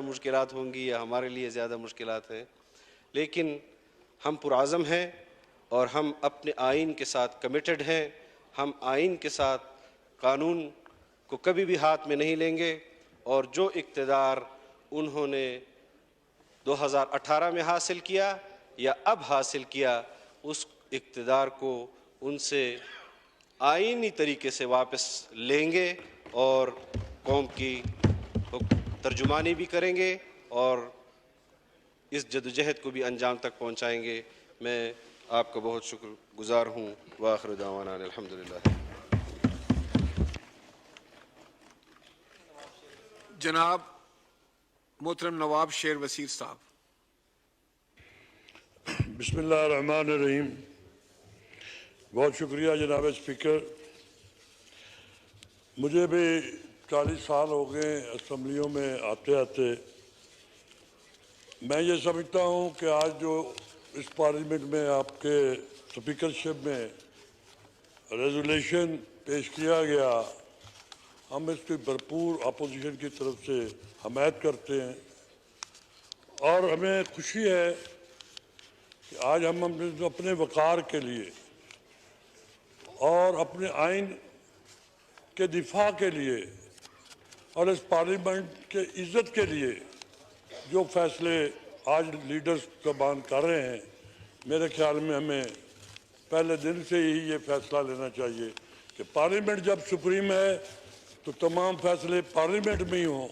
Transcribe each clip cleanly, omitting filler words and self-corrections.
मुश्किलात होंगी या हमारे लिए ज़्यादा मुश्किलात हैं, लेकिन हम पुरआज़म हैं और हम अपने आइन के साथ कमिटेड हैं। हम आइन के साथ कानून को कभी भी हाथ में नहीं लेंगे और जो इक़्तिदार उन्होंने 2018 में हासिल किया या अब हासिल किया, उस इक़्तिदार को उनसे आइनी तरीके से वापस लेंगे और कौम की तर्जुमानी भी करेंगे और इस जदोजहद को भी अंजाम तक पहुँचाएँगे। मैं आपका बहुत शुक्रगुज़ार हूँ। व आखिर दावाना अल्हम्दुलिल्लाह। जनाब मोहतरम नवाब शेर वसीर साहब। बिस्मिल्लाहिर्रहमानिर्रहीम। बहुत शुक्रिया जनाब स्पीकर। मुझे भी 40 साल हो गए असम्बलियों में आते आते। मैं ये समझता हूँ कि आज जो इस पार्लियामेंट में आपके स्पीकरशिप में रेजोल्यूशन पेश किया गया, हम इसकी भरपूर अपोजिशन की तरफ से हमायत करते हैं और हमें खुशी है कि आज हम अपने वक़ार के लिए और अपने आइन के दिफा के लिए और इस पार्लियामेंट के इज़्ज़त के लिए जो फ़ैसले आज लीडर्स ज़बान कर रहे हैं, मेरे ख्याल में हमें पहले दिन से ही ये फ़ैसला लेना चाहिए कि पार्लियामेंट जब सुप्रीम है तो तमाम फ़ैसले पार्लियामेंट में ही हों।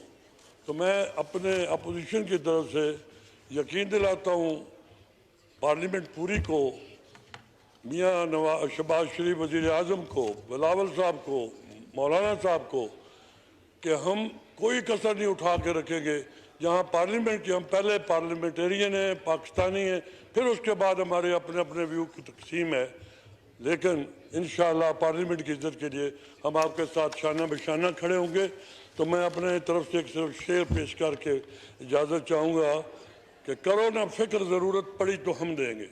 तो मैं अपने अपोजिशन की तरफ से यकीन दिलाता हूँ पार्लियामेंट पूरी को, मियाँ नवाज शहबाज शरीफ वज़ीर आज़म को, बिलावल साहब को, मौलाना साहब को, कि हम कोई कसर नहीं उठा के रखेंगे। जहाँ पार्लियामेंट की हम पहले पार्लियामेंटेरियन हैं, पाकिस्तानी हैं, फिर उसके बाद हमारे अपने अपने व्यू की तकसीम है, लेकिन इंशाअल्लाह पार्लियामेंट की इज़्ज़त के लिए हम आपके साथ शाना बशाना खड़े होंगे। तो मैं अपने तरफ से एक सिर्फ शेर पेश करके इजाज़त चाहूँगा कि करो ना फिक्र ज़रूरत पड़ी तो हम देंगे,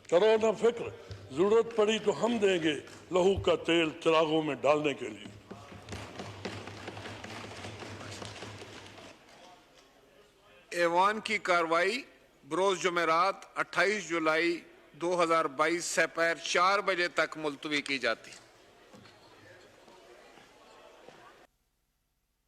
करो ना फिक्र ज़रूरत पड़ी तो हम देंगे, लहू का तेल चिरागों में डालने के लिए। ऐवान की कार्रवाई बरोज़ जुमेरात 28 जुलाई 2022 से 4 बजे तक मुलतवी की जाती है।